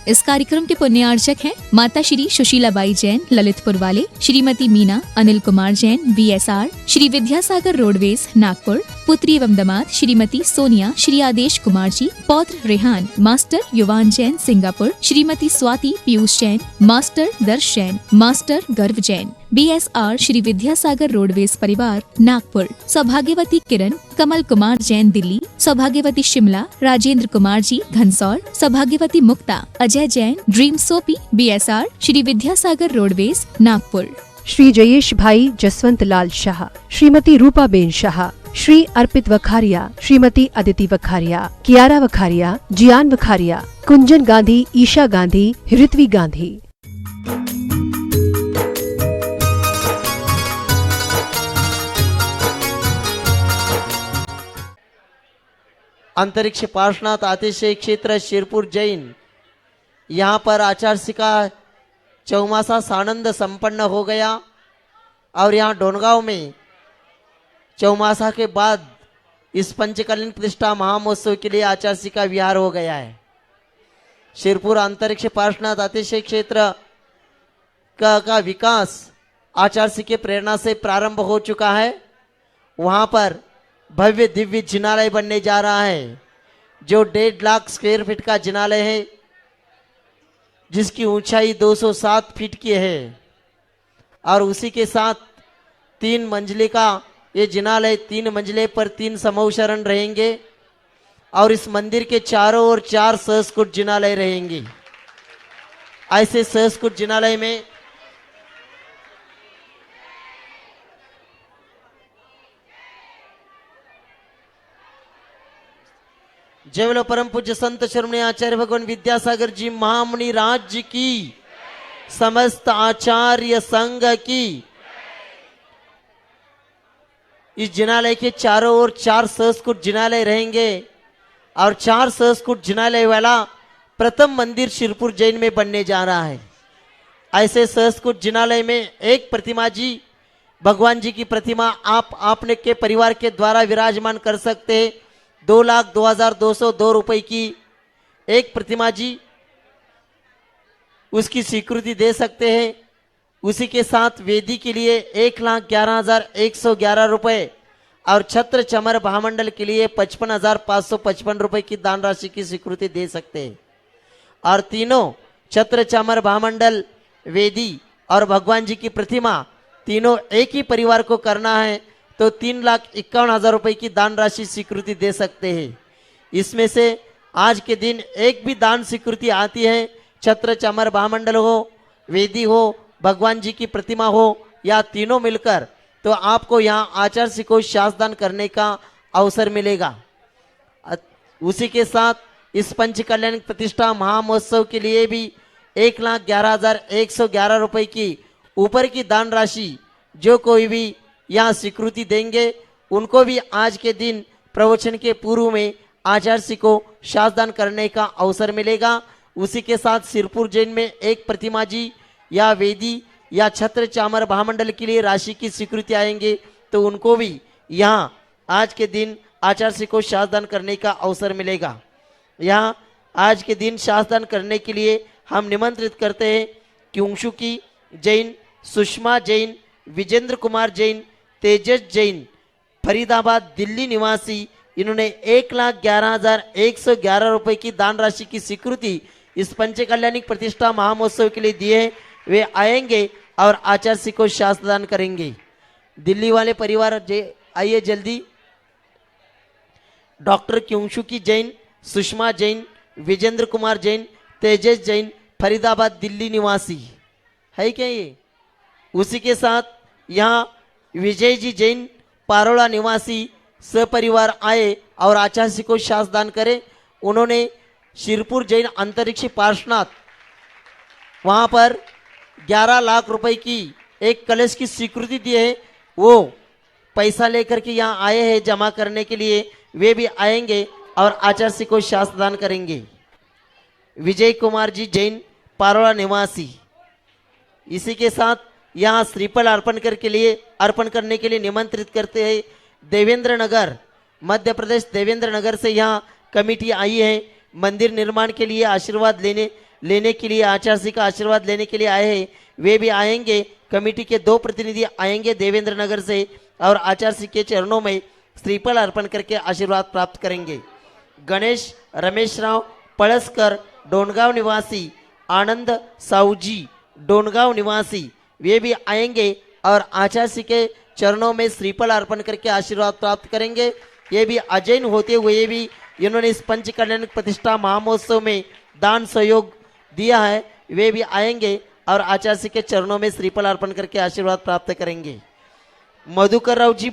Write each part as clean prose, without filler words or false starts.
इस कार्यक्रम के पुण्यार्चक हैं माता श्री सुशीलाबाई जैन ललितपुर वाले, श्रीमती मीना अनिल कुमार जैन VSR, श्री विद्यासागर रोडवेज नागपुर, पुत्री एवं दामाद श्रीमती सोनिया श्री आदेश कुमार जी, पौत्र रेहान मास्टर युवान जैन सिंगापुर, श्रीमती स्वाति पीयूष जैन, मास्टर दर्श जैन, मास्टर गर्व जैन BSR, श्री विद्यासागर रोडवेज परिवार नागपुर, सौभाग्यवती किरण कमल कुमार जैन दिल्ली, सौभाग्यवती शिमला राजेंद्र कुमार जी घनसौर, सौभाग्यवती Mukta Ajay Jain dream soapy BSR, Shri Vidyasagar roadways Nagpur. Shri Jayesh bhai Jaswant Lal Shah, Shrimati Rupa ben Shah, Shri Arpit Vakharia, Shrimati Aditi Vakharia, Kiara Vakharia, Jiyan Vakharia, Kunjan Gandhi, Isha Gandhi, Ritvi Gandhi. Antariksh Parshvanath आतिशय क्षेत्र शिरपुर जैन, यहाँ पर आचार्य का चौमासा सानंद संपन्न हो गया और यहाँ डोनगांव में चौमासा के बाद इस पंचकल्याण प्रतिष्ठा महामहोत्सव के लिए आचार्य का विहार हो गया है। शिरपुर अंतरिक्ष पार्श्वनाथ आतिशय क्षेत्र का विकास आचार्य के प्रेरणा से प्रारंभ हो चुका है। वहाँ पर भव्य दिव्य जिनालय बनने जा रहा है, जो 1.5 लाख स्क्वायर फीट का जिनालय है, जिसकी ऊंचाई 207 फीट की है और उसी के साथ 3 मंजिले का ये जिनालय, 3 मंजिले पर 3 समूह शरण रहेंगे और इस मंदिर के चारों ओर 4 सहस्कुट जिनालय रहेंगे। ऐसे सहस्कुट जिनालय में जय बोलो परम पूज्य संत शिरोमणि आचार्य भगवान विद्यासागर जी महामुनि राज्य की, समस्त आचार्य संघ की। इस जिनालय के चारों ओर 4 सहस्कुट जिनालय रहेंगे और 4 सहस्कुट जिनालय वाला प्रथम मंदिर शिरपुर जैन में बनने जा रहा है। ऐसे सहस्कुट जिनालय में एक प्रतिमा जी, भगवान जी की प्रतिमा आपने के परिवार के द्वारा विराजमान कर सकते हैं। 2,02,202 रुपए की एक प्रतिमा जी, उसकी स्वीकृति दे सकते हैं। उसी के साथ वेदी के लिए 1,11,111 रुपए और छत्र चमर महामंडल के लिए 55,555 रुपए की दान राशि की स्वीकृति दे सकते हैं। और तीनों छत्र चमर महामंडल, वेदी और भगवान जी की प्रतिमा तीनों एक ही परिवार को करना है तो 3,51,000 रुपए की दान राशि स्वीकृति दे सकते हैं। इसमें से आज के दिन एक भी दान स्वीकृति आती है, छत्र चमर महामंडल हो, वेदी हो, भगवान जी की प्रतिमा हो या तीनों मिलकर, तो आपको यहाँ आचार्य को शासदान करने का अवसर मिलेगा। उसी के साथ इस पंचकल्याण प्रतिष्ठा महामहोत्सव के लिए भी 1,11,111 रुपए की ऊपर की दान राशि जो कोई भी यहाँ स्वीकृति देंगे, उनको भी आज के दिन प्रवचन के पूर्व में आचार्य को शासदान करने का अवसर मिलेगा। उसी के साथ सिरपुर जैन में एक प्रतिमा जी या वेदी या छत्र चामर महामंडल के लिए राशि की स्वीकृति आएंगे तो उनको भी यहाँ आज के दिन आचार्य को शासदान करने का अवसर मिलेगा। यहाँ आज के दिन शासदान करने के लिए हम निमंत्रित करते हैं क्युंशुकी जैन, सुषमा जैन, विजेंद्र कुमार जैन, तेजस जैन, फरीदाबाद दिल्ली निवासी। इन्होंने 1,11,111 रुपए की दान राशि की स्वीकृति इस पंचकल्याणिक प्रतिष्ठा महामहोत्सव के लिए दिए हैं। वे आएंगे और आचार्य को शासदान करेंगे। दिल्ली वाले परिवार आइए जल्दी। डॉक्टर क्युंशुकी जैन, सुषमा जैन, विजेंद्र कुमार जैन, तेजस जैन, फरीदाबाद दिल्ली निवासी है क्या ये? उसी के साथ यहाँ विजय जी जैन, पारोला निवासी सपरिवार आए और आचार्य को शासदान करें। उन्होंने शिरपुर जैन अंतरिक्ष पार्श्वनाथ वहाँ पर 11 लाख रुपए की एक कलश की स्वीकृति दी है। वो पैसा लेकर के यहाँ आए हैं जमा करने के लिए, वे भी आएंगे और आचार्य को शासदान करेंगे। विजय कुमार जी जैन, पारोला निवासी। इसी के साथ यहाँ श्रीफल अर्पण करने के लिए निमंत्रित करते हैं देवेंद्र नगर, मध्य प्रदेश देवेंद्र नगर से यहाँ कमेटी आई है मंदिर निर्माण के लिए आशीर्वाद लेने। लेने के लिए, आचार्य श्री का आशीर्वाद लेने के लिए आए हैं वे भी आएंगे। कमेटी के 2 प्रतिनिधि आएंगे देवेंद्र नगर से और आचार्य श्री के चरणों में श्रीफल अर्पण करके आशीर्वाद प्राप्त करेंगे। गणेश रमेश राव पळसकर डोनगांव निवासी, आनंद साऊजी डोनगांव निवासी वे भी आएंगे और आचार्य श्री के चरणों में श्रीफल अर्पण करके आशीर्वाद प्राप्त करेंगे। ये भी अजैन होते हुए भी इन्होंने इस पंच कल्याण प्रतिष्ठा महामहोत्सव में दान सहयोग दिया है, वे भी आएंगे और आचार्य श्री के चरणों में श्रीफल अर्पण करके आशीर्वाद प्राप्त करेंगे। मधुकर राव जी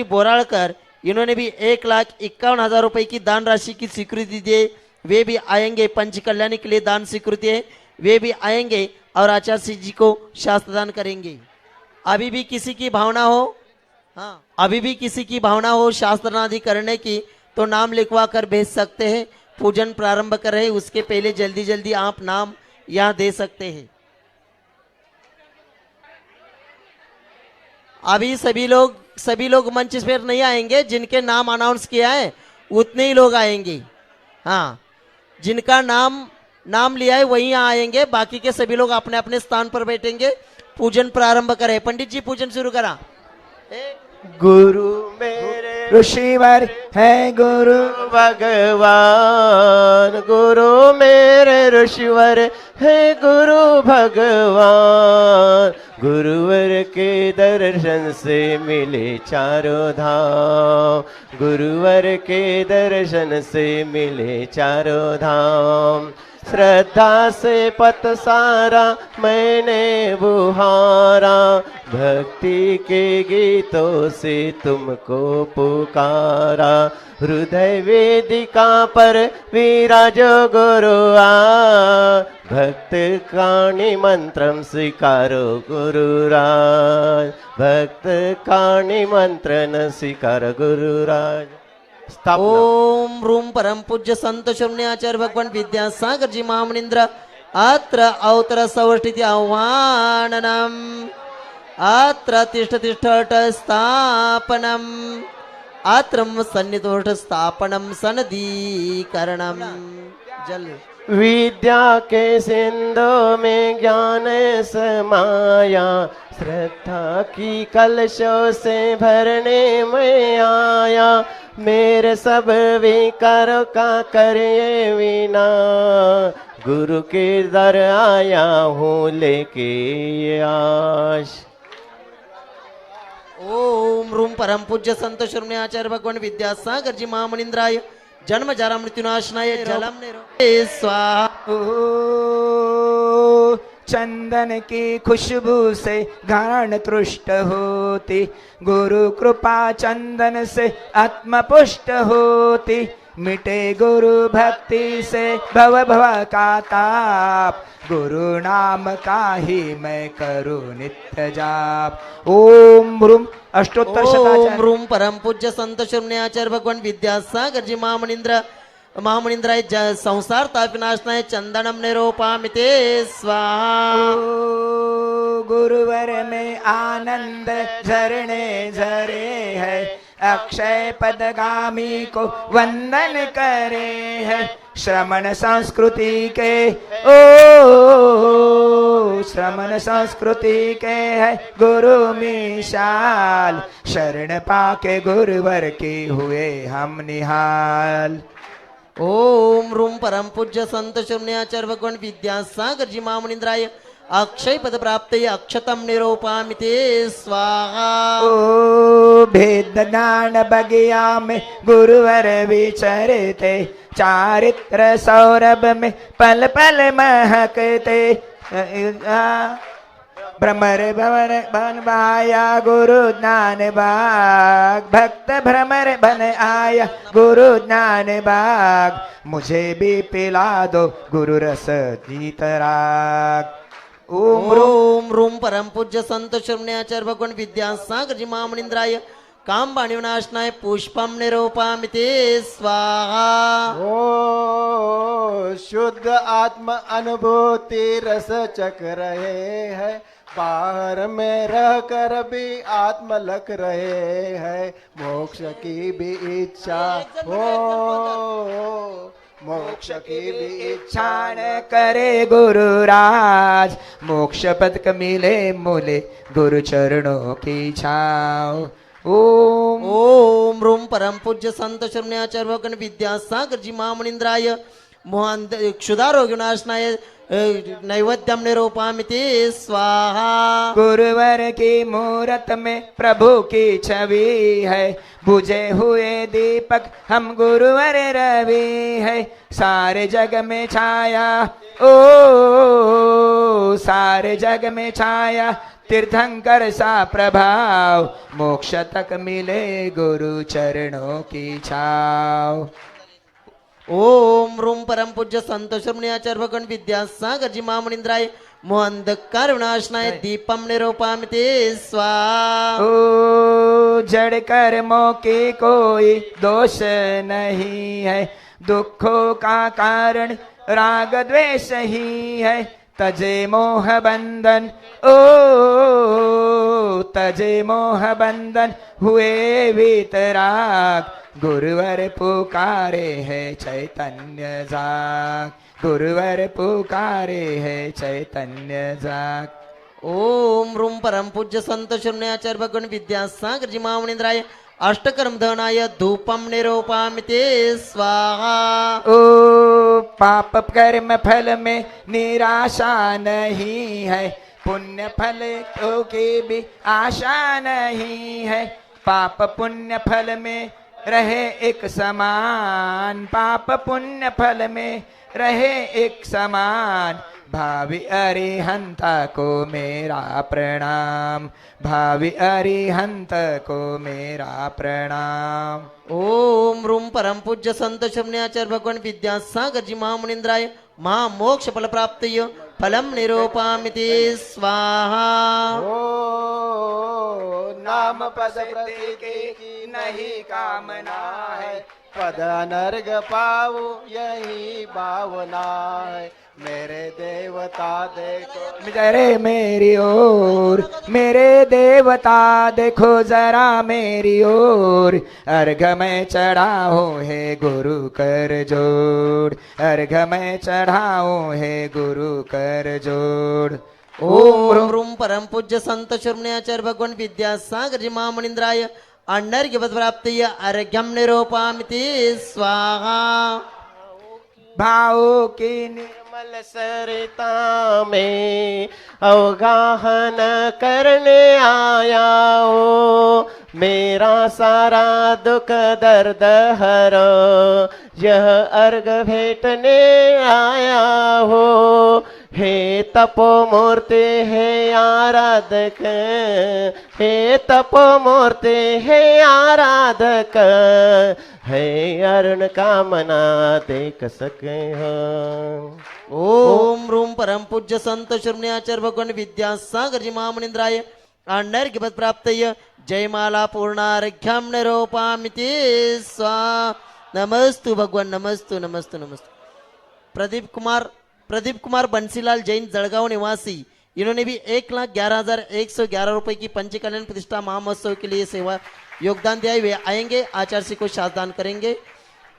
बोराळकर इन्होंने भी 1,51,000 रुपए की दान राशि की स्वीकृति दी, वे भी आएंगे। पंच कल्याण के लिए दान स्वीकृति है, वे भी आएंगे और आचार्य श्री जी को शास्त्र दान करेंगे। अभी भी किसी की भावना हो, हाँ अभी भी किसी की भावना हो शास्त्र आदि करने की तो नाम लिखवा कर भेज सकते हैं। पूजन प्रारंभ कर रहे, उसके पहले जल्दी जल्दी आप नाम यहाँ दे सकते हैं। अभी सभी लोग मंच पर नहीं आएंगे, जिनके नाम अनाउंस किया है उतने ही लोग आएंगे। हाँ, जिनका नाम लिया है वही यहाँ आएंगे, बाकी के सभी लोग अपने अपने स्थान पर बैठेंगे। पूजन प्रारंभ करें। पंडित जी पूजन शुरू करा। गुरु मेरे ऋषिवर है गुरु भगवान, गुरु मेरे ऋषिवर है गुरु भगवान, गुरुवर के दर्शन से मिले चारों धाम, गुरुवर के दर्शन से मिले चारों धाम। श्रद्धा से पत सारा मैंने बुहारा, भक्ति के गीतों से तुमको पुकारा, हृदय वेदिका पर विराजो गुरुआ, भक्त काणी मंत्रम स्वीकारो गुरुराज, भक्त काणी मंत्र स्वीकार गुरुराज। ओम रूम परम पूज्य संत शून्याचार्य भगवान विद्यासागर जी महामुनींद्र अत्र अवतर सवर्षिति आह्वाननम, अत्र तिष्ठ तिष्ठट स्थापनम, अत्र सन्निधोष्ठ स्थापनम सनदीकरणम। जल विद्या के सिंधु में ज्ञान समाया, श्रद्धा की कलशों से भरने में आया, मेरे सब विकारों का करे विना, गुरु के दर आया हूँ लेके ये आश। ओम रूम परम पूज्य संत शून्याचार्य भगवान विद्यासागर जी महामुनींद्राय जन्म जरा मृत्युनाशनाय जलम स्वाहा। चंदन की खुशबू से घाण तृष्ट होती, गुरु कृपा चंदन से आत्म पुष्ट होती, मिटे गुरु भक्ति से भव भव का ताप, गुरु नाम का ही मैं करूं नित्य जाप। ओम रूम अष्टोत्तर शताचार्य। ओम रूम परम पूज्य संत शून्याचार्य भगवान विद्यासागर जी महामुनींद्राय संसार तापनाशनाय चंदनम निरूपामिते स्वाहा। गुरुवर में आनंद झरने झरे है, अक्षय पदगामी को वंदन करे है, श्रमण संस्कृति के श्रमण संस्कृति के है गुरु मिशाल, शरण पाके गुरुवर की हुए हम निहाल। ओम रूम परम पूज्य संत शून्याचार्य भगवान विद्यासागर जी महामुनींद्राय अक्षय पद प्राप्त अक्षतम निरूपामिते स्वाहा। ओ भेद ज्ञान बगिया में गुरुवर विचरते, चारित्र सौरभ में पल पल महकते, भ्रमर भवन बन आया गुरु ज्ञान बाग, भक्त भ्रमर बन आया गुरु ज्ञान बाग, मुझे भी पिला दो गुरु रस जीतराग। ओम रूम परम पूज्य संत शून्याचार्य भगवान विद्यासागर जी महामुनींद्राय काम वाणिविनाशनाय पुष्पम निरूपामिते स्वाहा। ओ शुद्ध आत्म अनुभूति रस चक रहे हैं, बाहर में रह कर भी आत्म लख रहे हैं, मोक्ष की भी इच्छा हो मोक्ष की भी इच्छा न करे गुरुराज, मोक्ष पद क मिले मूले गुरु चरणों की छाव। ओम ओम रूम परम पूज्य संत शरण्याचार्य भगवान विद्यासागर जी महामुनींद्राय मोहन क्षुधारोग विनाशनाय नैवेद्यम निरूपामिति स्वाहा। गुरुवर की मूरत में प्रभु की छवि है, बुझे हुए दीपक हम गुरुवर रवि है। सारे जग में छाया ओ सारे जग में छाया तीर्थंकर सा प्रभाव, मोक्ष तक मिले गुरु चरणों की छाव। ओम रूम परम पूज्य संत शरण्याचार्य भगवान विद्यासागर जी महामुनींद्राय मोहंधकार विनाशनाय दीपम निरूपामिति स्वाहा। ओ जड़ कर्मों के कोई दोष नहीं है, दुखों का कारण राग द्वेष ही है। तजे मोह बंधन ओ तजे मोह बंधन हुए वीतराग, गुरुवर पुकारे है चैतन्य जाग, गुरुवर पुकारे है चैतन्य जाग। ओम रूम परम पूज्य संत शरण्याचार्य भगवान विद्यासागर जी महामुनींद्राय अष्टकर्म धनाय धूपम निरूपामिति स्वाहा। ओ पाप कर्म फल में निराशा नहीं है, पुण्य फल की भी आशा नहीं है। पाप पुण्य फल में रहे एक समान, पाप पुण्य फल में रहे एक समान। भावी अरिहंत को मेरा प्रणाम, भावी अरिहंत को मेरा प्रणाम। ओम रूम परम पूज्य संत शरण्याचार्य भगवान विद्यासागर जी महामुनींद्राय महामोक्ष फल प्राप्तय फलम निरूपामिति स्वाहा। ओ नाम पद प्रसिद्धि की नहीं कामना है, पद अनर्ग पाओ यही भावना है। मेरे देवता देखो जरे मेरी ओर, मेरे देवता देखो जरा मेरी ओर। अर्घ में चढ़ाओ है गुरु कर जोड़, अर्घ में चढ़ाओ है गुरु कर जोड़। ओम रूम परम पूज्य संत शरण्याचार्य भगवान विद्यासागर जी महामुनींद्राय अन्नर्घ्य प्राप्तय अर्घ्यम निरूपामिति स्वाहा। भाव की निर्मल सरिता में अवगाहन करने आया हो, मेरा सारा दुख दर्द हरो यह अर्घ भेटने आया हो। हे तपो मूर्ति है आराधक, हे तपो मूर्ति है आराधक, है अरुण कामना देख सके हो। ओम रूम परम पूज्य संत शरण्याचार्य भगवान विद्यासागर जी महामुनींद्राय अन्नर्घ्य प्राप्तय जयमाला पूर्णार्घ्यम निरूपामिति स्वाहा। नमस्तु भगवान, नमस्तु नमस्तु नमस्तु। प्रदीप कुमार बंसीलाल जैन जळगांव निवासी, इन्होंने भी 1,11,111 रुपए की पंचकल्याण प्रतिष्ठा महामहोत्सव के लिए सेवा योगदान दिया है। वे आएंगे, आचार्य को शासदान करेंगे।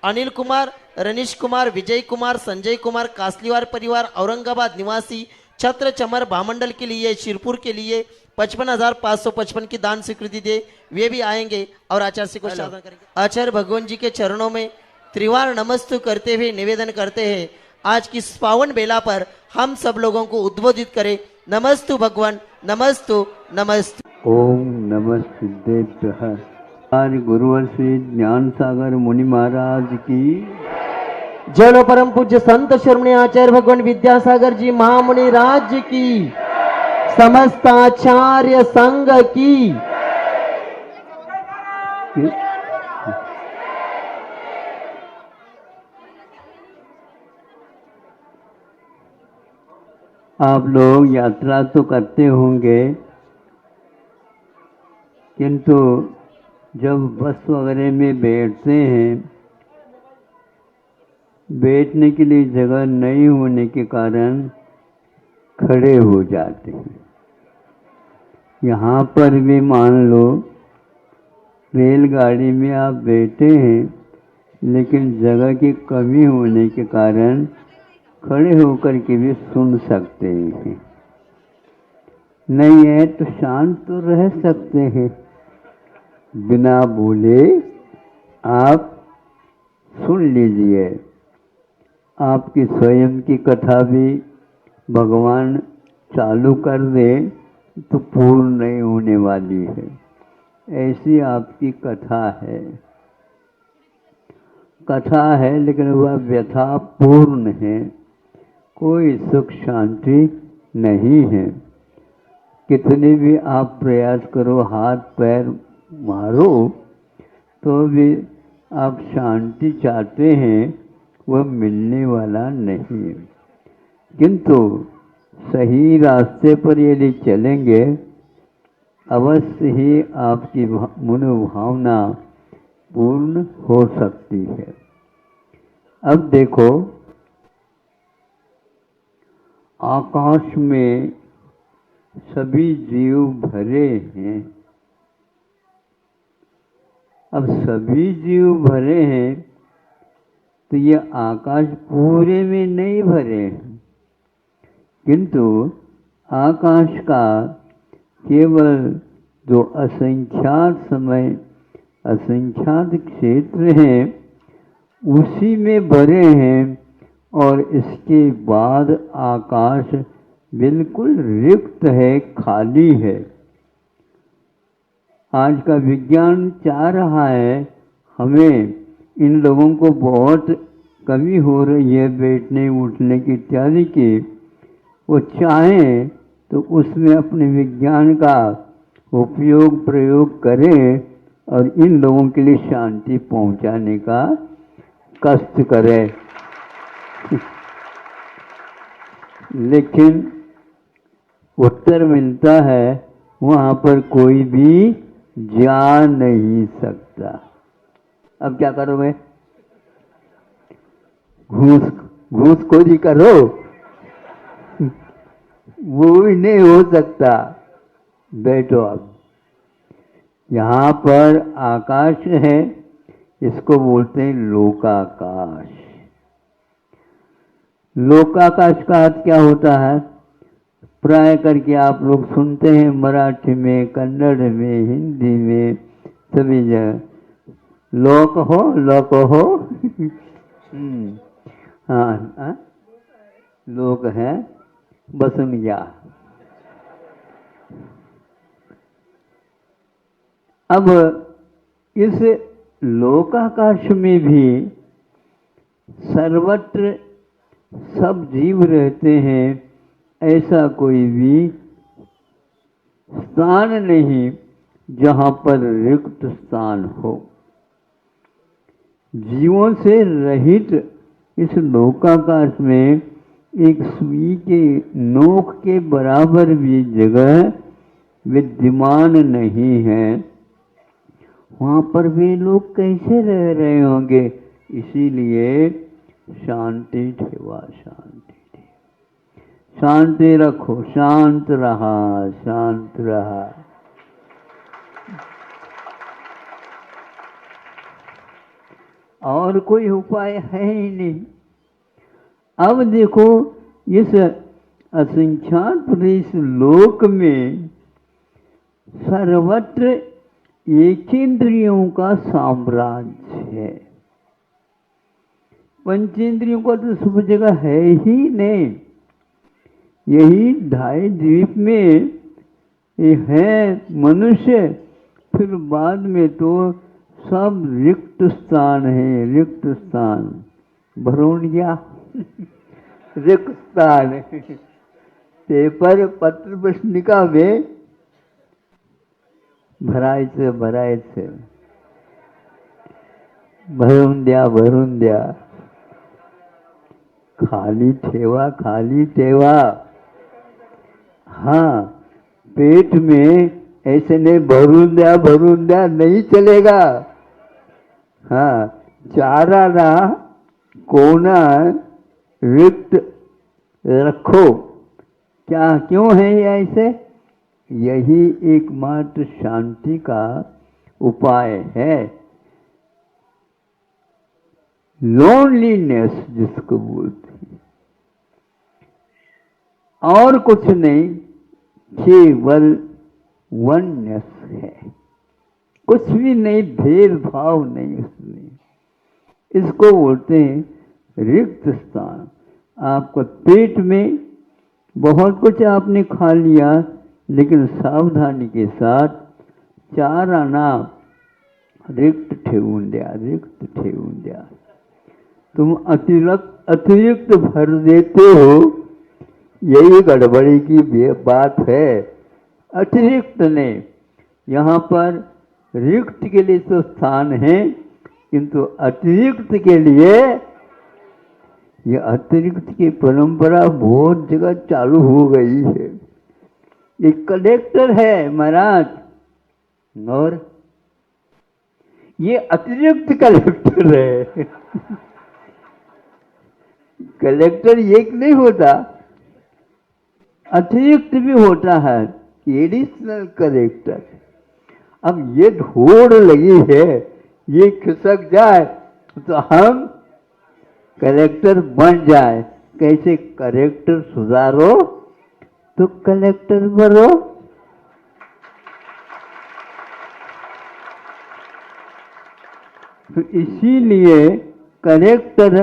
अनिल कुमार, रनीश कुमार, विजय कुमार, संजय कुमार कासलीवार परिवार औरंगाबाद निवासी छत्र चमर भामंडल के लिए शिरपुर के लिए 55,555 की दान स्वीकृति दे। वे भी आएंगे और आचार्य को शासदान करेंगे। आचार्य भगवान जी के चरणों में त्रिवार नमस्तु करते हुए निवेदन करते हैं, आज की इस पावन बेला पर हम सब लोगों को उद्बोधित करें। नमस्तु भगवान, नमस्तु नमस्तु। ओम नमः सिद्धेभ्यः। आज गुरुवर श्री ज्ञान सागर मुनि महाराज की जय। परम पूज्य संत शरण्य आचार्य भगवान विद्यासागर जी महामुनि राज्य की, समस्त आचार्य संघ की। आप लोग यात्रा तो करते होंगे, किंतु जब बस वगैरह में बैठते हैं, बैठने के लिए जगह नहीं होने के कारण खड़े हो जाते हैं। यहाँ पर भी मान लो रेलगाड़ी में आप बैठे हैं, लेकिन जगह की कमी होने के कारण खड़े होकर के भी सुन सकते हैं। नहीं है तो शांत तो रह सकते हैं, बिना बोले आप सुन लीजिए। आपकी स्वयं की कथा भी भगवान चालू कर दे तो पूर्ण नहीं होने वाली है, ऐसी आपकी कथा है। कथा है लेकिन वह व्यथा पूर्ण है, कोई सुख शांति नहीं है। कितने भी आप प्रयास करो, हाथ पैर मारो, तो भी आप शांति चाहते हैं, वह मिलने वाला नहीं है। किंतु सही रास्ते पर यदि चलेंगे, अवश्य ही आपकी मनोभावना पूर्ण हो सकती है। अब देखो, आकाश में सभी जीव भरे हैं। अब सभी जीव भरे हैं तो ये आकाश पूरे में नहीं भरे हैं, किंतु आकाश का केवल जो असंख्यात समय असंख्यात क्षेत्र हैं उसी में भरे हैं, और इसके बाद आकाश बिल्कुल रिक्त है, खाली है। आज का विज्ञान चाह रहा है हमें, इन लोगों को बहुत कमी हो रही है बैठने उठने की इत्यादि की, वो चाहें तो उसमें अपने विज्ञान का उपयोग प्रयोग करें और इन लोगों के लिए शांति पहुंचाने का कष्ट करें। लेकिन उत्तर मिलता है वहाँ पर कोई भी जा नहीं सकता। अब क्या करोगे? घूसखोरी करो, वो भी नहीं हो सकता। बैठो। अब यहाँ पर आकाश है, इसको बोलते हैं लोकाकाश। लोकाकाश का अर्थ क्या होता है? प्राय करके आप लोग सुनते हैं मराठी में, कन्नड़ में, हिंदी में, सभी जगह लोक हो, लोक हो। हाँ, लोक है, बसुनिया। अब इस लोकाकाश में भी सर्वत्र सब जीव रहते हैं, ऐसा कोई भी स्थान नहीं जहाँ पर रिक्त स्थान हो। जीवों से रहित इस लोकाकाश में एक सुई के नोक के बराबर भी जगह विद्यमान नहीं है। वहाँ पर भी लोग कैसे रह रहे होंगे? इसीलिए शांति ठेवा, शांति ठेवा, शांति रखो, शांत रहा, शांत रहा। और कोई उपाय है ही नहीं। अब देखो, इस असंख्यात इस लोक में सर्वत्र एक इंद्रियों का साम्राज्य है। पंचेंद्रियों का तो सब जगह है ही नहीं। यही ढाई द्वीप में ये है मनुष्य, फिर बाद में तो सब रिक्त स्थान है, रिक्त स्थान। भरून गया रिक्त स्थान पेपर पत्र पुस्तिका में भरायचं भरून द्या, खाली ठेवा, खाली ठेवा। हाँ, पेट में ऐसे नहीं भरून द्या नहीं चलेगा। हाँ, चारा ना कोना रिक्त रखो। क्या क्यों है ये ऐसे? यही एकमात्र शांति का उपाय है। लोनलीनेस जिसको बोलते हैं, और कुछ नहीं, केवल वननेस है, कुछ भी नहीं, भेदभाव नहीं उसमें। इसको बोलते हैं रिक्त स्थान। आपका पेट में बहुत कुछ आपने खा लिया, लेकिन सावधानी के साथ 4 आना रिक्त ठेवून द्या, रिक्त ठेवून द्या। तुम अतिरिक्त भर देते हो, यही गड़बड़ी की बात है। अतिरिक्त ने यहाँ पर रिक्त के लिए तो स्थान है, किंतु अतिरिक्त के लिए ये अतिरिक्त की परंपरा बहुत जगह चालू हो गई है। ये कलेक्टर है महाराज, और ये अतिरिक्त कलेक्टर है। कलेक्टर एक नहीं होता, अतिरिक्त भी होता है, एडिशनल कलेक्टर। अब ये ढोड़ लगी है, ये खिसक जाए तो हम कलेक्टर बन जाए। कैसे कलेक्टर सुधारो तो कलेक्टर बनो। तो इसीलिए कलेक्टर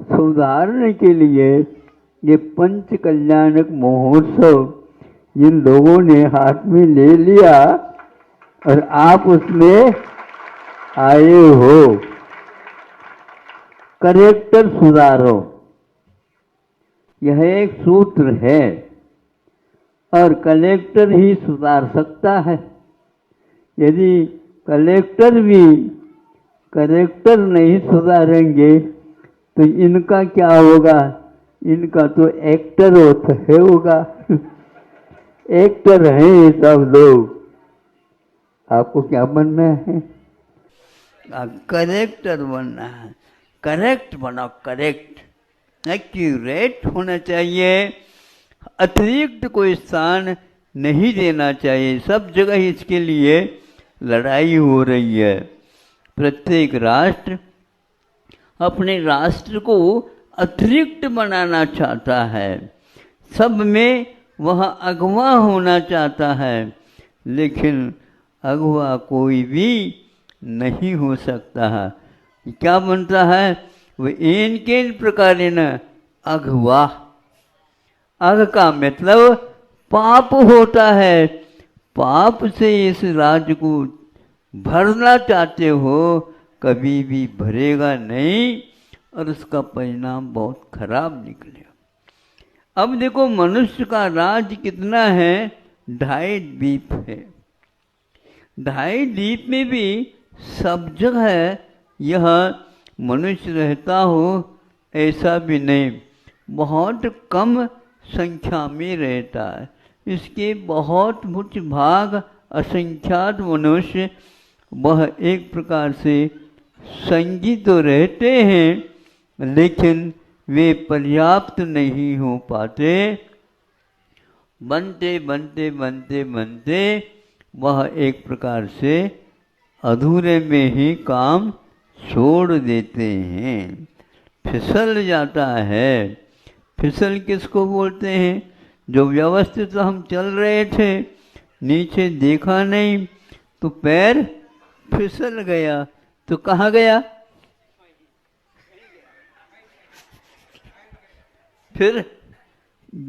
सुधारने के लिए ये पंच कल्याणक महोत्सव इन लोगों ने हाथ में ले लिया, और आप उसमें आए हो। कलेक्टर सुधारो, यह एक सूत्र है, और कलेक्टर ही सुधार सकता है। यदि कलेक्टर भी कलेक्टर नहीं सुधारेंगे तो इनका क्या होगा? इनका तो एक्टर होगा। एक्टर हैं ये सब लोग। आपको क्या बनना है? करेक्टर बनना है। करेक्ट बनाओ, करेक्ट एक्यूरेट होना चाहिए। अतिरिक्त कोई स्थान नहीं देना चाहिए। सब जगह इसके लिए लड़ाई हो रही है। प्रत्येक राष्ट्र अपने राष्ट्र को अतिरिक्त बनाना चाहता है, सब में वह अगवा होना चाहता है, लेकिन अगवा कोई भी नहीं हो सकता है। क्या बनता है? वो इनके प्रकार न अगवा। अग का मतलब पाप होता है। पाप से इस राज्य को भरना चाहते हो, कभी भी भरेगा नहीं, और उसका परिणाम बहुत खराब निकलेगा। अब देखो मनुष्य का राज्य कितना है? 2.5 द्वीप है। 2.5 द्वीप में भी सब जगह यह मनुष्य रहता हो ऐसा भी नहीं, बहुत कम संख्या में रहता है। इसके बहुत कुछ भाग असंख्यात मनुष्य वह एक प्रकार से संगी तो रहते हैं, लेकिन वे पर्याप्त नहीं हो पाते। बनते बनते बनते बनते वह एक प्रकार से अधूरे में ही काम छोड़ देते हैं, फिसल जाता है। फिसल किसको बोलते हैं? जो व्यवस्थित हम चल रहे थे, नीचे देखा नहीं तो पैर फिसल गया, तो कहाँ गया? फिर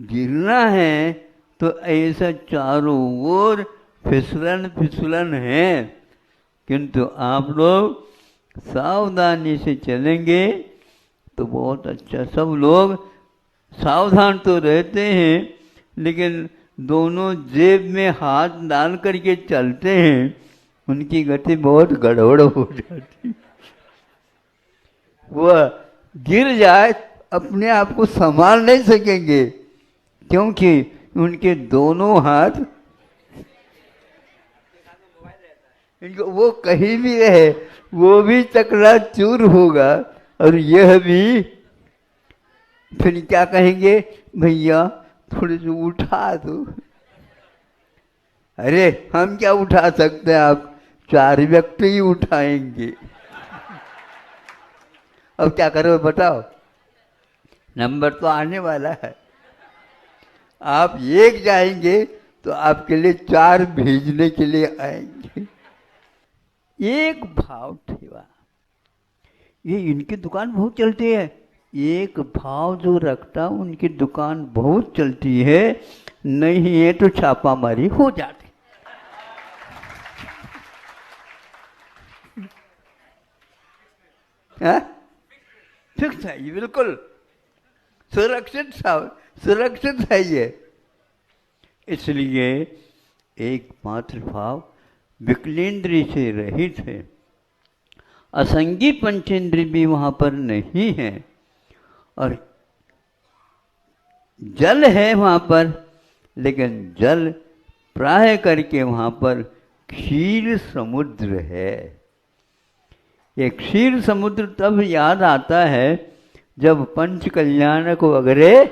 गिरना है तो ऐसा चारों ओर फिसलन फिसलन है। किंतु आप लोग सावधानी से चलेंगे तो बहुत अच्छा। सब लोग सावधान तो रहते हैं, लेकिन दोनों जेब में हाथ डाल करके चलते हैं, उनकी गति बहुत गड़बड़ हो जाती। वह गिर जाए अपने आप को संभाल नहीं सकेंगे, क्योंकि उनके दोनों हाथ, वो कहीं भी रहे वो भी चकनाचूर होगा, और यह भी। फिर क्या कहेंगे? भैया थोड़े से उठा दो। अरे हम क्या उठा सकते हैं? आप 4 व्यक्ति ही उठाएंगे। अब क्या करो बताओ, नंबर तो आने वाला है। आप एक जाएंगे तो आपके लिए 4 भेजने के लिए आएंगे। एक भाव ठेवा, ये इनकी दुकान बहुत चलती है। एक भाव जो रखता उनकी दुकान बहुत चलती है, नहीं है तो छापामारी हो जाती। फिक्स है ये, बिल्कुल सुरक्षित है ये। इसलिए एकमात्र भाव विकलेंद्री से रहित है, असंगी पंचेंद्री भी वहां पर नहीं है, और जल है वहां पर, लेकिन जल प्राय करके वहां पर क्षीर समुद्र है। ये क्षीर समुद्र तब याद आता है जब पंच कल्याणक वगैरह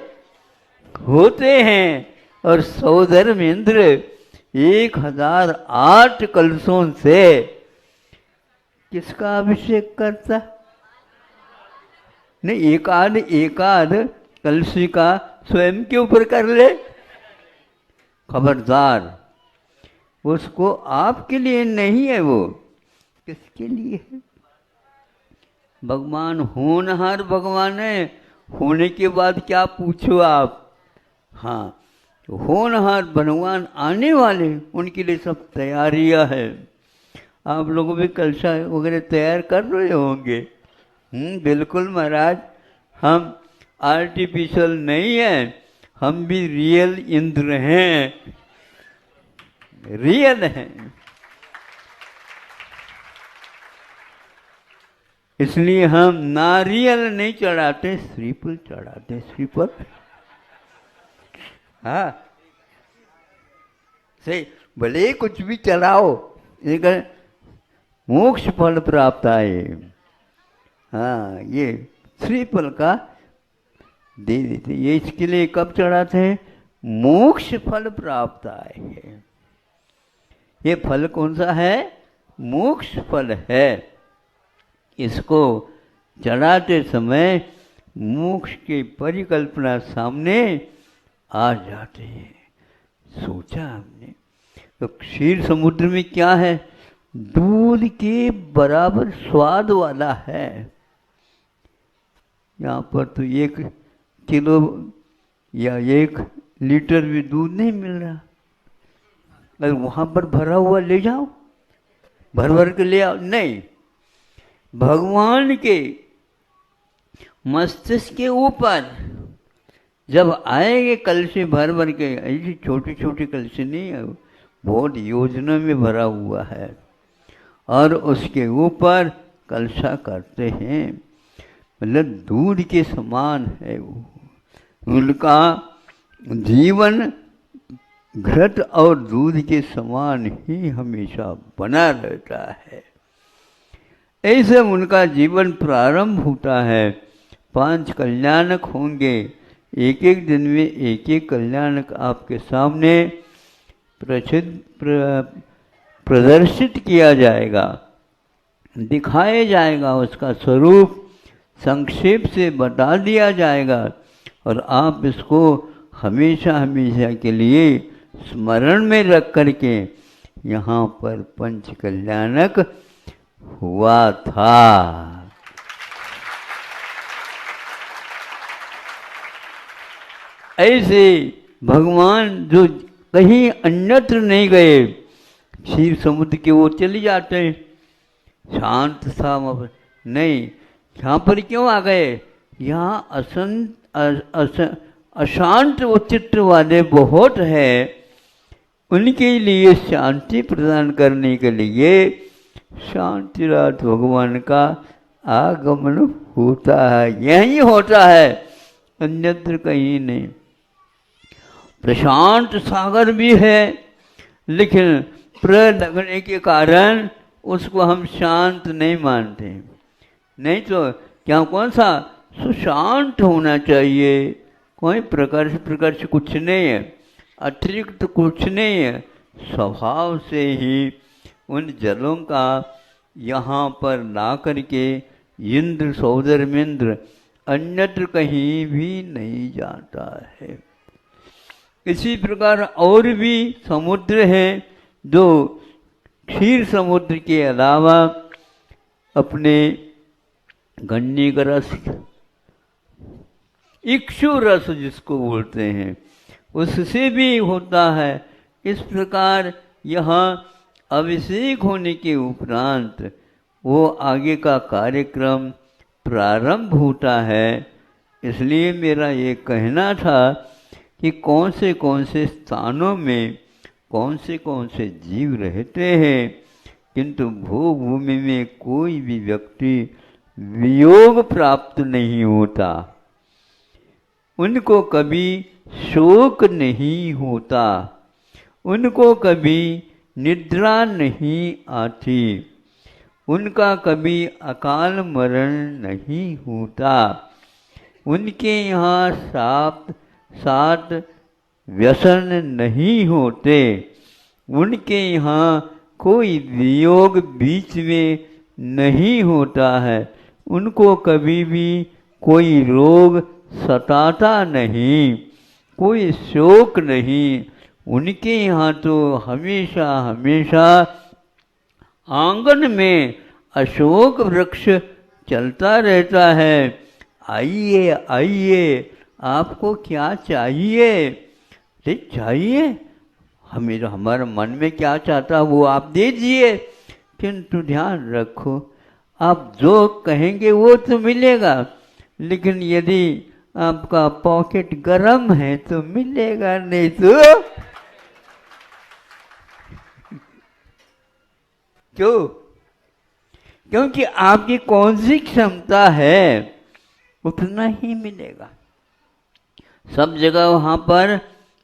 होते हैं और सौधर्मेंद्र 1008 कलशों से किसका अभिषेक करता? नहीं, एकाद कलशी का स्वयं के ऊपर कर ले, खबरदार, उसको आपके लिए नहीं है, वो किसके लिए है? भगवान होनहार भगवान है, होने के बाद क्या पूछो आप। हाँ, होनहार भगवान आने वाले, उनके लिए सब तैयारियां है। आप लोग भी कलशा वगैरह तैयार कर रहे होंगे। बिल्कुल महाराज, हम आर्टिफिशियल नहीं हैं, हम भी रियल इंद्र हैं, रियल हैं। इसलिए हम नारियल नहीं चढ़ाते, श्रीफल चढ़ाते, श्रीफल। हाँ, सही, भले कुछ भी चढ़ाओ, लेकिन मोक्ष फल प्राप्त आए। हाँ, ये श्रीफल का दे देते, ये इसके लिए कब चढ़ाते हैं? मोक्ष फल प्राप्त आए है। ये फल कौन सा है? मोक्ष फल है। इसको चढ़ाते समय मोक्ष की परिकल्पना सामने आ जाती है। सोचा हमने तो क्षीर समुद्र में क्या है? दूध के बराबर स्वाद वाला है। यहाँ पर तो 1 किलो या 1 लीटर भी दूध नहीं मिल रहा। अगर वहाँ पर भरा हुआ ले जाओ, भर के ले आओ, नहीं, भगवान के मस्तिष्क के ऊपर जब आएंगे कलशी भर के, ऐसी छोटी छोटी कलशी नहीं है, बहुत योजना में भरा हुआ है, और उसके ऊपर कलशा करते हैं। मतलब दूध के समान है वो, उनका जीवन घृत और दूध के समान ही हमेशा बना रहता है। ऐसे उनका जीवन प्रारंभ होता है। 5 कल्याणक होंगे, एक एक दिन में एक एक कल्याणक आपके सामने प्रदर्शित किया जाएगा, दिखाया जाएगा, उसका स्वरूप संक्षेप से बता दिया जाएगा, और आप इसको हमेशा हमेशा के लिए स्मरण में रख करके यहाँ पर पंच कल्याणक हुआ था। ऐसे भगवान जो कहीं अन्यत्र नहीं गए, क्षीर समुद्र के वो चले जाते हैं, शांत था नहीं, यहाँ पर क्यों आ गए? यहाँ अशांत वो चित्त वाले बहुत है, उनके लिए शांति प्रदान करने के लिए शांतिनाथ भगवान का आगमन होता है। यही होता है, अन्यत्र कहीं नहीं। प्रशांत सागर भी है, लेकिन प्र लगने के कारण उसको हम शांत नहीं मानते। नहीं तो क्या, कौन सा सुशांत होना चाहिए, कोई प्रकर्ष कुछ नहीं है, अतिरिक्त कुछ नहीं है, स्वभाव से ही उन जलों का यहाँ पर ला करके इंद्र सौदर्मेंद्र अन्यत्र कहीं भी नहीं जाता है। इसी प्रकार और भी समुद्र है जो क्षीर समुद्र के अलावा अपने गन्ने का रस, इक्षु रस जिसको बोलते हैं, उससे भी होता है। इस प्रकार यहाँ अभिषेक होने के उपरांत वो आगे का कार्यक्रम प्रारंभ होता है। इसलिए मेरा ये कहना था कि कौन से स्थानों में कौन से जीव रहते हैं, किंतु भूमि में कोई भी व्यक्ति वियोग प्राप्त नहीं होता, उनको कभी शोक नहीं होता, उनको कभी निद्रा नहीं आती, उनका कभी अकाल मरण नहीं होता, उनके यहाँ सात व्यसन नहीं होते, उनके यहाँ कोई वियोग बीच में नहीं होता है, उनको कभी भी कोई रोग सताता नहीं, कोई शोक नहीं। उनके यहाँ तो हमेशा हमेशा आंगन में अशोक वृक्ष चलता रहता है। आइए आइए, आपको क्या चाहिए? चाहिए हमारे मन में क्या चाहता है वो आप दीजिए, किंतु ध्यान रखो आप जो कहेंगे वो तो मिलेगा, लेकिन यदि आपका पॉकेट गरम है तो मिलेगा, नहीं तो क्यों? क्योंकि आपकी कौन सी क्षमता है उतना ही मिलेगा। सब जगह वहाँ पर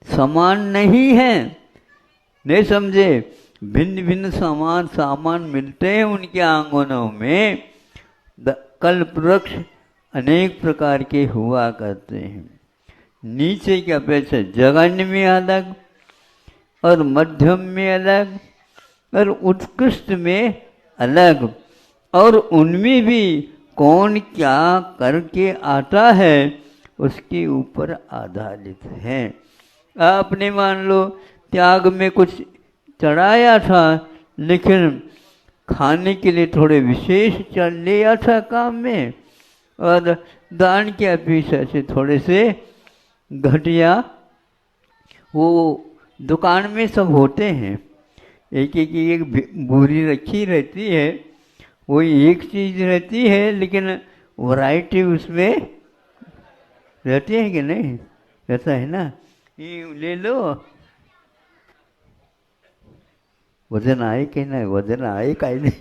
समान नहीं है, नहीं समझे? भिन्न भिन्न सामान मिलते हैं उनके आंगनों में। कल्प वृक्ष अनेक प्रकार के हुआ करते हैं, नीचे की अपेक्षा जघन्य में अलग और मध्यम में अलग और उत्कृष्ट में अलग, और उनमें भी कौन क्या करके आता है उसके ऊपर आधारित है। आपने मान लो त्याग में कुछ चढ़ाया था, लेकिन खाने के लिए थोड़े विशेष चढ़ लिया था काम में, और दान की अपेक्षा से थोड़े से घटिया वो दुकान में सब होते हैं। एक बोरी रखी रहती है, वही एक चीज़ रहती है, लेकिन वैरायटी उसमें रहती है कि नहीं? रहता है ना। ये ले लो, वजन आए कि नहीं? वजन आए का नहीं।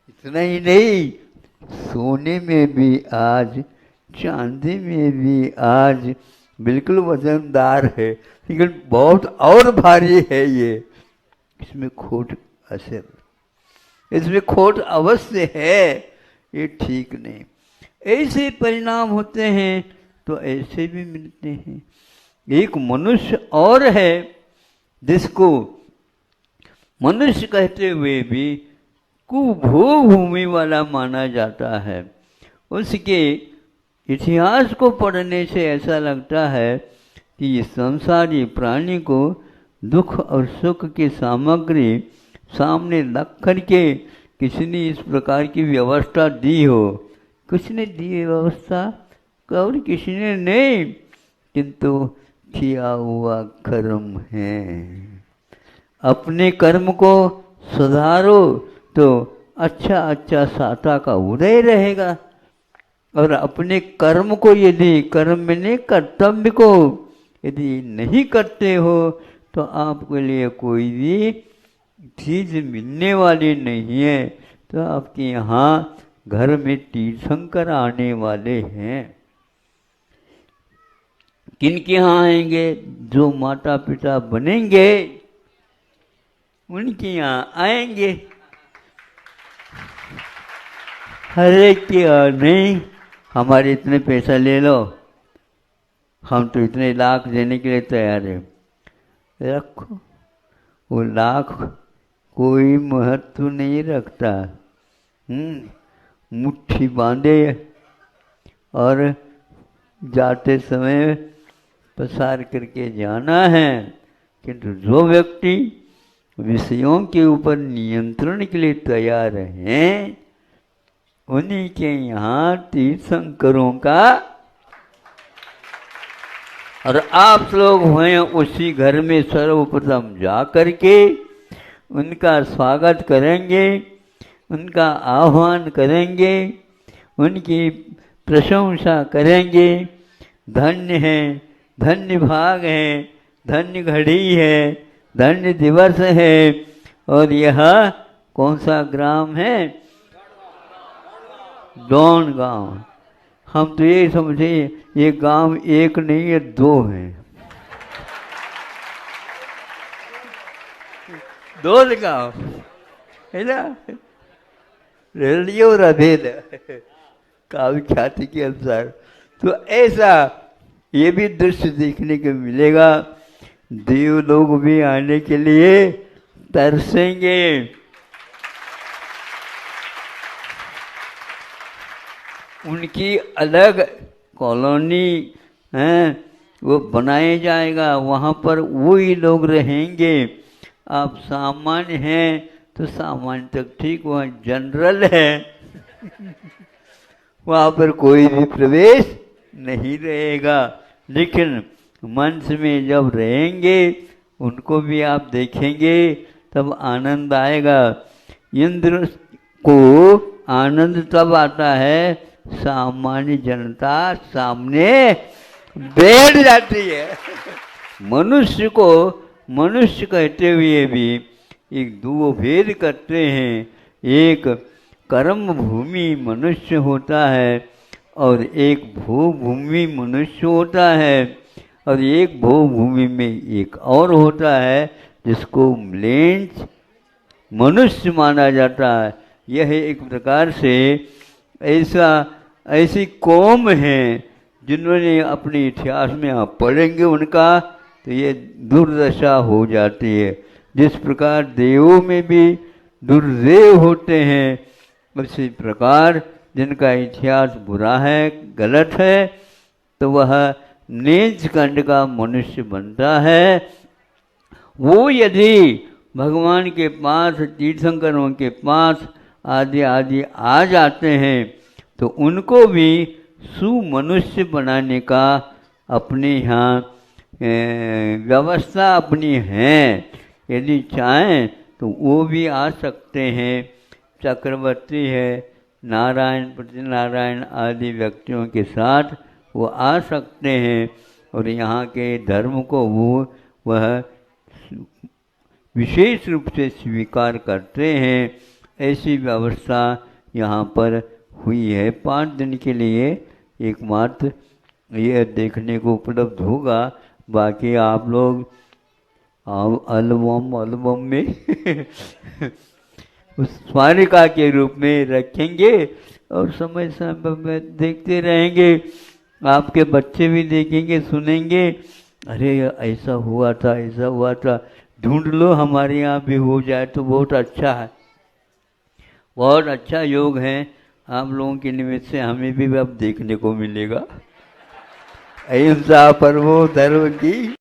इतना ही नहीं, सोने में भी आज, चांदी में भी आज बिल्कुल वजनदार है, लेकिन बहुत और भारी है ये। इसमें खोट असर, इसमें खोट अवश्य है, ये ठीक नहीं। ऐसे परिणाम होते हैं तो ऐसे भी मिलते हैं। एक मनुष्य और है जिसको मनुष्य कहते हुए भी कुभूभूमि वाला माना जाता है। उसके इतिहास को पढ़ने से ऐसा लगता है कि ये संसारी प्राणी को दुख और सुख की सामग्री सामने रख करके किसी ने इस प्रकार की व्यवस्था दी हो। कुछ ने दी व्यवस्था और किसी ने नहीं, किंतु किया हुआ कर्म है। अपने कर्म को सुधारो तो अच्छा अच्छा साता का उदय रहेगा, और अपने कर्म को यदि कर्म में नहीं, कर्तव्य को यदि नहीं करते हो तो आपके लिए कोई भी चीज़ मिलने वाली नहीं है। तो आपके यहाँ घर में तीर्थंकर आने वाले हैं। किनके यहाँ आएंगे? जो माता पिता बनेंगे उनके यहाँ आएंगे। हर एक के यहाँ नहीं, हमारे इतने पैसा ले लो, हम तो इतने लाख देने के लिए तैयार है। रखो, वो लाख कोई महत्व नहीं रखता। मुट्ठी बांधे और जाते समय पसार करके जाना है, किंतु जो व्यक्ति विषयों के ऊपर नियंत्रण के लिए तैयार हैं, उन्हीं के यहाँ तीर्थंकरों का, और आप लोग हैं उसी घर में सर्वप्रथम जा करके उनका स्वागत करेंगे, उनका आह्वान करेंगे, उनकी प्रशंसा करेंगे। धन्य है, धन्य भाग है, धन्य घड़ी है, धन्य दिवस है। और यह कौन सा ग्राम है? डोन गांव। हम तो ये समझे ये गांव एक नहीं है, दो हैं। दो गांव है ना, रेडियो और अभेद काव्य ख्याति के अनुसार। तो ऐसा ये भी दृश्य देखने को मिलेगा। देव लोग भी आने के लिए तरसेंगे। उनकी अलग कॉलोनी है वो बनाया जाएगा, वहाँ पर वही लोग रहेंगे। आप सामान्य हैं तो सामान्य तक ठीक, वहाँ जनरल है वहाँ पर कोई भी प्रवेश नहीं रहेगा। लेकिन मंच में जब रहेंगे उनको भी आप देखेंगे तब आनंद आएगा। इंद्र को आनंद तब आता है सामान्य जनता सामने बैठ जाती है। मनुष्य को मनुष्य कहते हुए भी एक दो भेद करते हैं। एक कर्म भूमि मनुष्य होता है और एक भूभूमि मनुष्य होता है, और एक भूभूमि में एक और होता है जिसको म्लेच्छ मनुष्य माना जाता है। यह एक प्रकार से ऐसी कौम है जिन्होंने अपने इतिहास में आप पढ़ेंगे उनका तो ये दुर्दशा हो जाती है। जिस प्रकार देवों में भी दुर्देव होते हैं, उसी प्रकार जिनका इतिहास बुरा है, गलत है, तो वह नीच खंड का मनुष्य बनता है। वो यदि भगवान के पास, तीर्थंकरों के पास आदि आदि आ जाते हैं तो उनको भी सुमनुष्य बनाने का अपने यहाँ व्यवस्था अपनी है। यदि चाहें तो वो भी आ सकते हैं। चक्रवर्ती है, नारायण प्रतिनारायण आदि व्यक्तियों के साथ वो आ सकते हैं और यहाँ के धर्म को वह विशेष रूप से स्वीकार करते हैं। ऐसी व्यवस्था यहाँ पर हुई है। 5 दिन के लिए एकमात्र यह देखने को उपलब्ध होगा। बाकी आप लोग एल्बम में उस स्मारिका के रूप में रखेंगे और समय समय में देखते रहेंगे। आपके बच्चे भी देखेंगे, सुनेंगे, अरे ऐसा हुआ था, ऐसा हुआ था, ढूंढ लो हमारे यहाँ भी हो जाए तो बहुत अच्छा है। बहुत अच्छा योग है। आप लोगों के निमित्त से हमें भी अब देखने को मिलेगा। अहिंसा परमो धर्म की।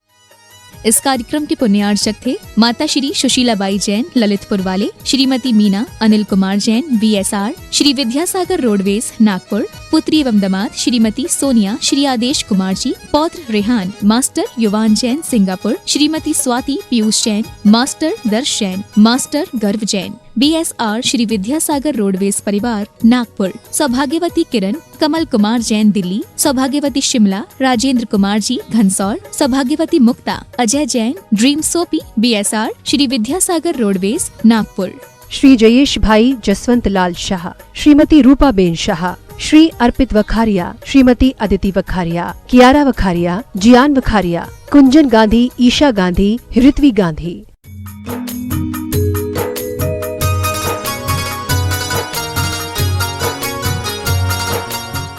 इस कार्यक्रम के पुण्यार्चक थे माता श्री सुशीलाबाई जैन ललितपुर वाले, श्रीमती मीना अनिल कुमार जैन VSR, श्री विद्यासागर रोडवेज नागपुर, पुत्री एवं दामाद श्रीमती सोनिया श्री आदेश कुमार जी, पौत्र रेहान मास्टर युवान जैन सिंगापुर, श्रीमती स्वाति पीयूष जैन, मास्टर दर्श जैन, मास्टर गर्व जैन, BSR श्री विद्यासागर रोडवेज परिवार नागपुर, सौभाग्यवती किरण कमल कुमार जैन दिल्ली, सौभाग्यवती शिमला राजेंद्र कुमार जी घनसौर, सौभाग्यवती Mukta Ajay Jain dream soapy BSR Shri Vidyasagar roadways Nagpur, Shri Jayesh bhai Jaswant Lal Shah, Shrimati Rupa ben Shah, Shri Arpit Vakharia, Shrimati Aditi Vakharia, Kiara Vakharia, Jiyan Vakharia, Kunjan Gandhi, Isha Gandhi, Ritvi Gandhi.